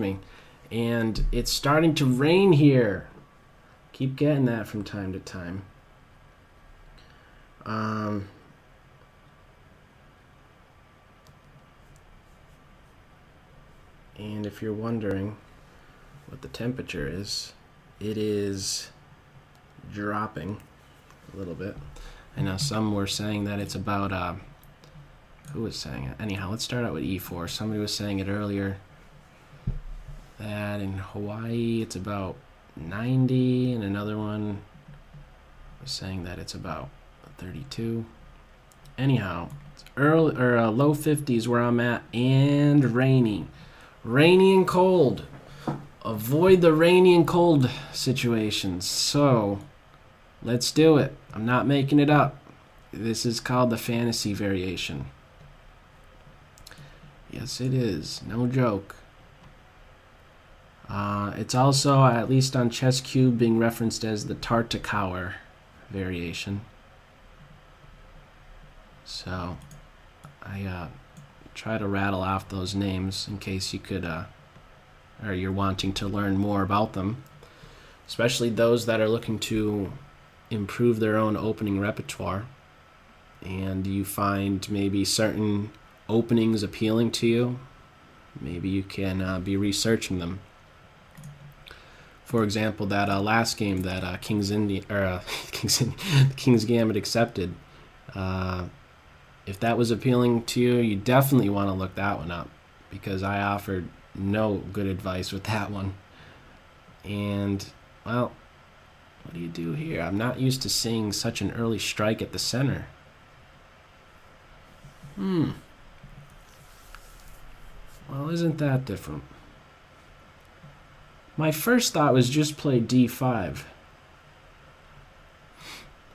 me. And it's starting to rain here. Keep getting that from time to time. And if you're wondering what the temperature is, it is dropping a little bit. I know some were saying that it's about, who was saying it? Anyhow, let's start out with E4. Somebody was saying it earlier that in Hawaii it's about 90, and another one was saying that it's about 32. Anyhow, it's early or low 50s where I'm at, and rainy and cold. Avoid the rainy and cold situations. So let's do it. I'm not making it up. This is called the fantasy variation. Yes, it is. No joke. It's also, at least on ChessCube, being referenced as the Tartakower variation. So I try to rattle off those names in case you could, or you're wanting to learn more about them, especially those that are looking to improve their own opening repertoire, and you find maybe certain openings appealing to you. Maybe you can be researching them. For example, that last game that King's Gambit accepted. If that was appealing to you, you definitely want to look that one up, because I offered no good advice with that one. And, well, what do you do here? I'm not used to seeing such an early strike at the center. Well, isn't that different? My first thought was just play D5.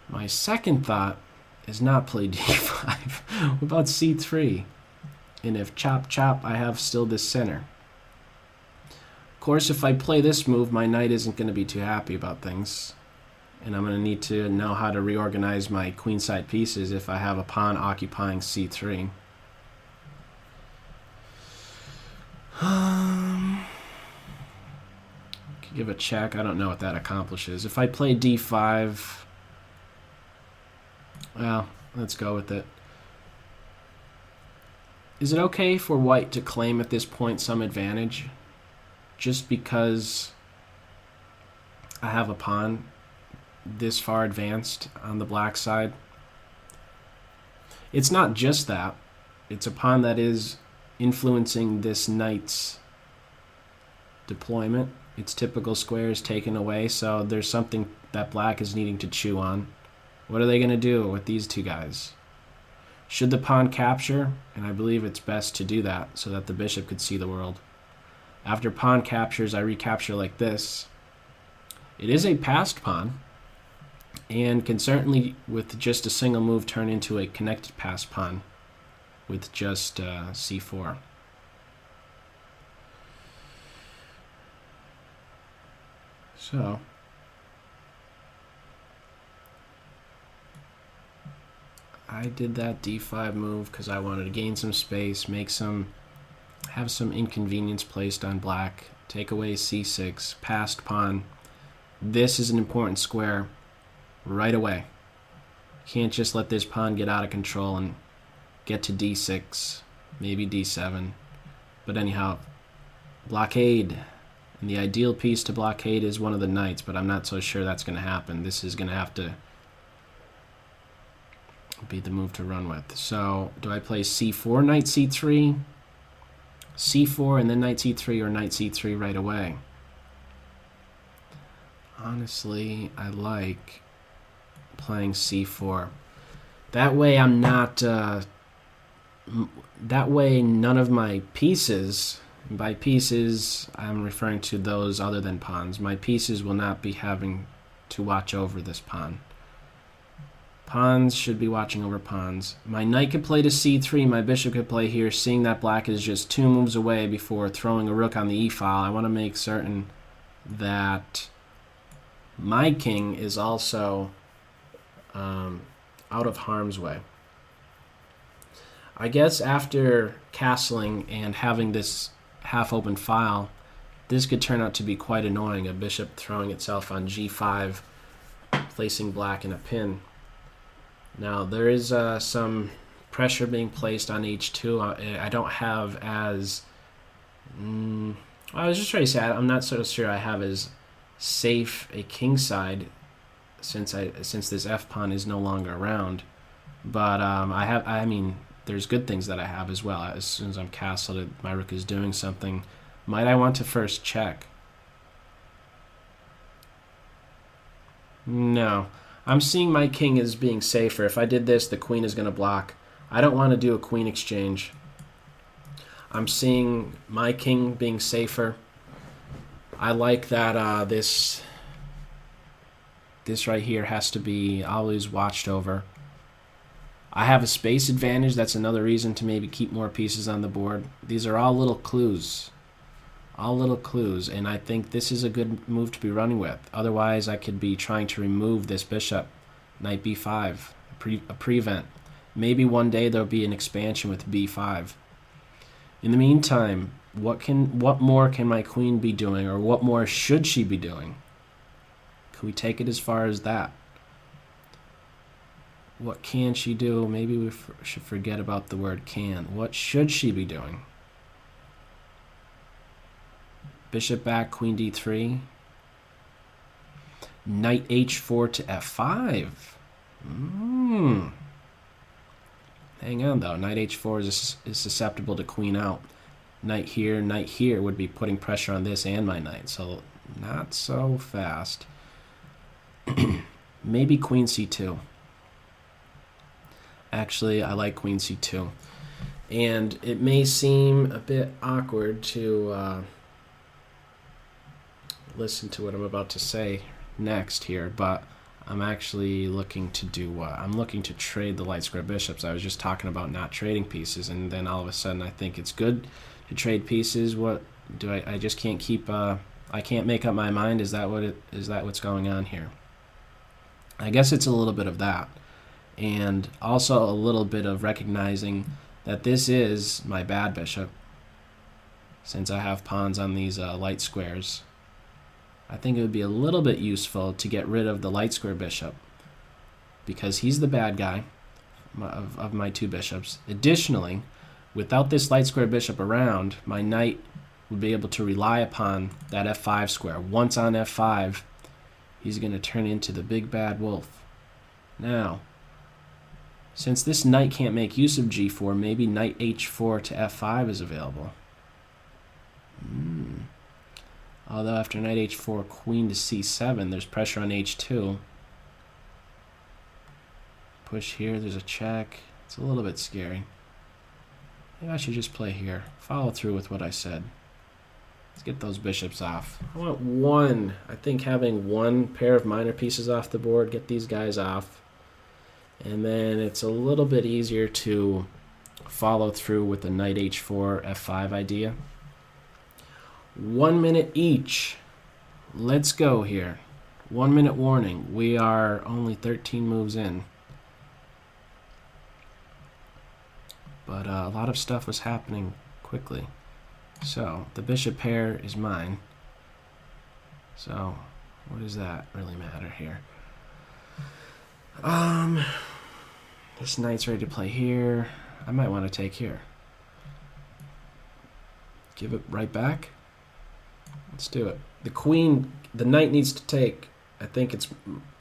My second thought is not play D5. What about C3? And if chop chop, I have still this center. Of course, if I play this move, my knight isn't going to be too happy about things. And I'm going to need to know how to reorganize my queenside pieces if I have a pawn occupying C3. Give a check. I don't know what that accomplishes. If I play D5, well, let's go with it. Is it okay for white to claim at this point some advantage just because I have a pawn this far advanced on the black side? It's not just that. It's a pawn that is influencing this knight's deployment. Its typical square is taken away, so there's something that black is needing to chew on. What are they going to do with these two guys? Should the pawn capture? And I believe it's best to do that so that the bishop could see the world. After pawn captures, I recapture like this. It is a passed pawn, and can certainly, with just a single move, turn into a connected passed pawn with just C4. So, I did that D5 move because I wanted to gain some space, have some inconvenience placed on black, take away C6, passed pawn. This is an important square right away. Can't just let this pawn get out of control and get to D6, maybe D7. But anyhow, blockade. And the ideal piece to blockade is one of the knights, but I'm not so sure that's going to happen. This is going to have to be the move to run with. So, do I play C4, knight C3, C4, and then knight C3, or knight C3 right away? Honestly, I like playing C4. That way I'm not... that way none of my pieces... By pieces, I'm referring to those other than pawns. My pieces will not be having to watch over this pawn. Pawns should be watching over pawns. My knight could play to C3, my bishop could play here, seeing that black is just 2 moves away before throwing a rook on the e-file. I want to make certain that my king is also out of harm's way. I guess after castling and having this half-open file, this could turn out to be quite annoying, a bishop throwing itself on g5, placing black in a pin. Now, there is some pressure being placed on h2. I don't have as... I was just trying to say, I'm not so sure I have as safe a kingside since this f-pawn is no longer around. But I mean, there's good things that I have as well. As soon as I'm castled, my rook is doing something. Might I want to first check? No. I'm seeing my king as being safer. If I did this, the queen is going to block. I don't want to do a queen exchange. I'm seeing my king being safer. I like that this right here has to be always watched over. I have a space advantage. That's another reason to maybe keep more pieces on the board. These are all little clues. All little clues, and I think this is a good move to be running with. Otherwise, I could be trying to remove this bishop. Knight b5, a prevent. Maybe one day there'll be an expansion with b5. In the meantime, what more can my queen be doing, or what more should she be doing? Can we take it as far as that? What can she do? Maybe we should forget about the word can. What should she be doing? Bishop back, queen d3. Knight h4 to f5. Hang on, though. Knight h4 is susceptible to queen out. Knight here would be putting pressure on this and my knight, so not so fast. Maybe queen c2. Actually, I like queen c2. And it may seem a bit awkward to listen to what I'm about to say next here, but I'm actually looking to do I'm looking to trade the light square bishops. I was just talking about not trading pieces, and then all of a sudden I think it's good to trade pieces. What do I just can't keep I can't make up my mind. Is that what's going on here? I guess it's a little bit of that, and also a little bit of recognizing that this is my bad bishop, since I have pawns on these light squares. I think it would be a little bit useful to get rid of the light square bishop, because he's the bad guy of my two bishops. Additionally, without this light square bishop around, my knight would be able to rely upon that f5 square. Once on f5, he's going to turn into the big bad wolf. Now, since this knight can't make use of g4, maybe knight h4 to f5 is available. Although after knight h4, queen to c7, there's pressure on h2. Push here, there's a check. It's a little bit scary. Maybe I should just play here. Follow through with what I said. Let's get those bishops off. I want one. I think having one pair of minor pieces off the board, get these guys off. And then it's a little bit easier to follow through with the knight h4, f5 idea. 1 minute each. Let's go here. 1 minute warning. We are only 13 moves in. But a lot of stuff was happening quickly. So the bishop pair is mine. So what does that really matter here? This knight's ready to play here. I might want to take here. Give it right back. Let's do it. The knight needs to take. I think it's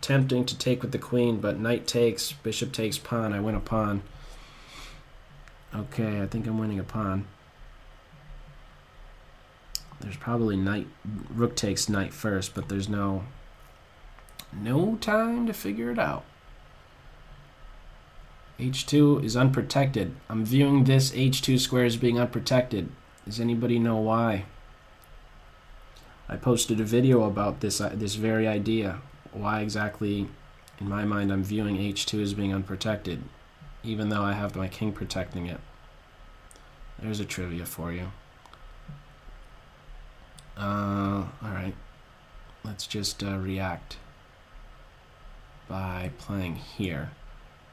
tempting to take with the queen, but knight takes, bishop takes, pawn. I win a pawn. Okay, I think I'm winning a pawn. There's probably rook takes knight first, but there's no time to figure it out. h2 is unprotected. I'm viewing this h2 square as being unprotected. Does anybody know why? I posted a video about this very idea. Why exactly, in my mind, I'm viewing h2 as being unprotected, even though I have my king protecting it. There's a trivia for you. Alright. Let's just react by playing here.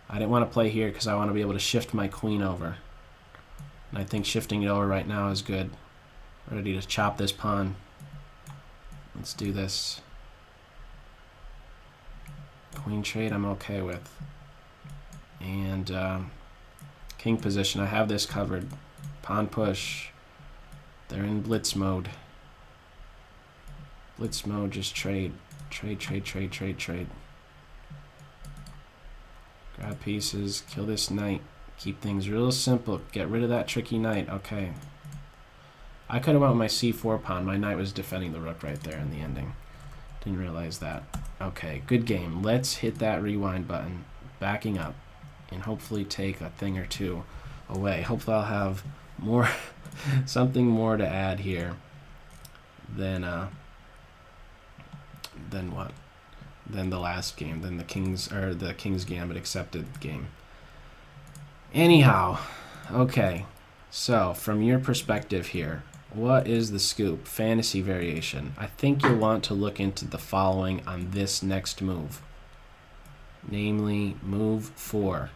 I didn't want to play here because I want to be able to shift my queen over. And I think shifting it over right now is good. Ready to chop this pawn. Let's do this. Queen trade I'm okay with. And king position, I have this covered. Pawn push. They're in blitz mode. Blitz mode, just trade. Trade, trade, trade, trade, trade. Grab pieces, kill this knight. Keep things real simple. Get rid of that tricky knight. Okay. I could have went with my c4 pawn. My knight was defending the rook right there in the ending. Didn't realize that. Okay, good game. Let's hit that rewind button. Backing up. And hopefully take a thing or two away. Hopefully I'll have more, something more to add here than what? Than the last game, than the King's Gambit accepted game. Anyhow, okay. So from your perspective here, what is the scoop? Fantasy variation. I think you'll want to look into the following on this next move. Namely, move 4.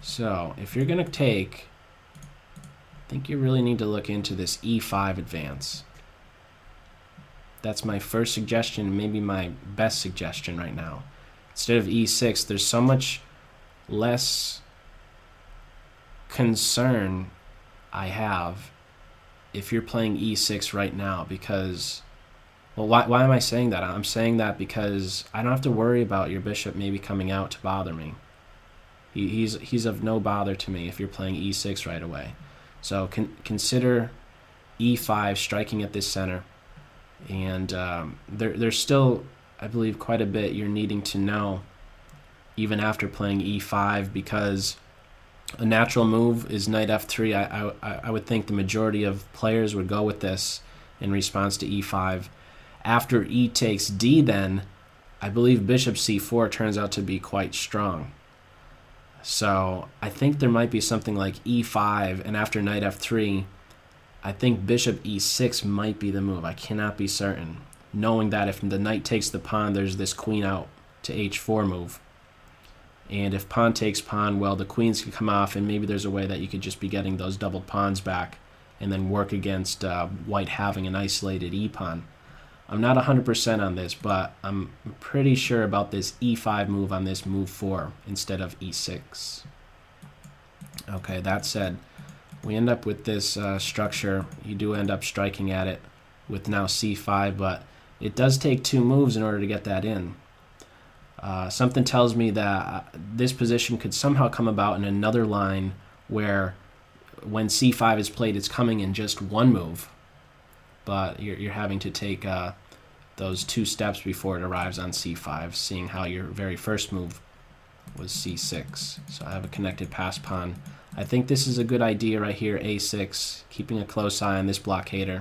So if you're going to take, I think you really need to look into this e5 advance. That's my first suggestion, maybe my best suggestion right now. Instead of e6, there's so much less concern I have if you're playing e6 right now, because, well, why am I saying that? I'm saying that because I don't have to worry about your bishop maybe coming out to bother me. He's of no bother to me if you're playing e6 right away. So consider e5 striking at this center. And there's still, I believe, quite a bit you're needing to know even after playing e5, because a natural move is knight f3. I would think the majority of players would go with this in response to e5. After e takes d, then I believe bishop c4 turns out to be quite strong. So I think there might be something like e5, and after knight f3, I think bishop e6 might be the move. I cannot be certain, knowing that if the knight takes the pawn, there's this queen out to h4 move. And if pawn takes pawn, well, the queens can come off, and maybe there's a way that you could just be getting those doubled pawns back and then work against white having an isolated e-pawn. I'm not 100% on this, but I'm pretty sure about this e5 move on this move 4 instead of e6. Okay, that said, we end up with this structure. You do end up striking at it with now c5, but it does take 2 moves in order to get that in. Something tells me that this position could somehow come about in another line where when c5 is played, it's coming in just 1 move, but you're having to take those 2 steps before it arrives on c5, seeing how your very first move was c6. So I have a connected pass pawn. I think this is a good idea right here, a6, keeping a close eye on this blockader,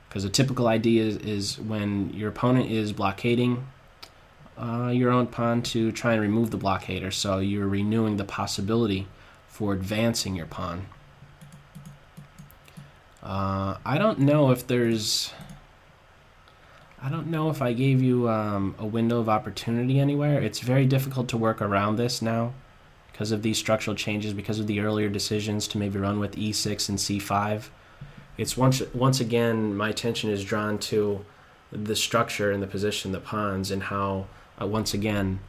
because a typical idea is when your opponent is blockading your own pawn to try and remove the blockader, so you're renewing the possibility for advancing your pawn. I don't know if I gave you a window of opportunity anywhere. It's very difficult to work around this now because of these structural changes, because of the earlier decisions to maybe run with e6 and c5. It's once again my attention is drawn to the structure and the position, the pawns, and how once again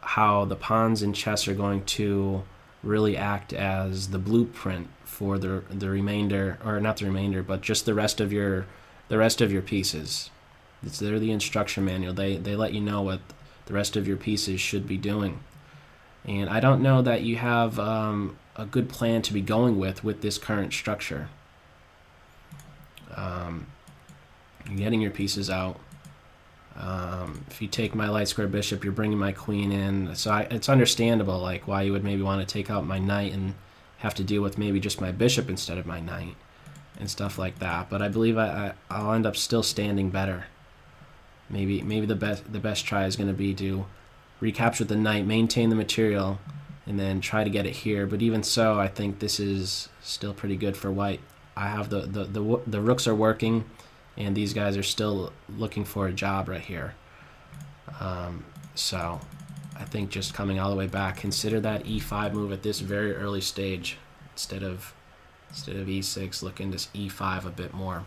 how the pawns in chess are going to really act as the blueprint for the remainder, or not the remainder, but just the rest of your pieces. They're the instruction manual. They let you know what the rest of your pieces should be doing. And I don't know that you have a good plan to be going with this current structure. You're getting your pieces out. If you take my light square bishop, you're bringing my queen in. So it's understandable, like, why you would maybe want to take out my knight and have to deal with maybe just my bishop instead of my knight and stuff like that. But I believe I'll end up still standing better. Maybe the best try is going to be to recapture the knight, maintain the material, and then try to get it here. But even so, I think this is still pretty good for white. I have the rooks are working, and these guys are still looking for a job right here. So I think just coming all the way back, consider that e5 move at this very early stage instead of e6. Look into e5 a bit more.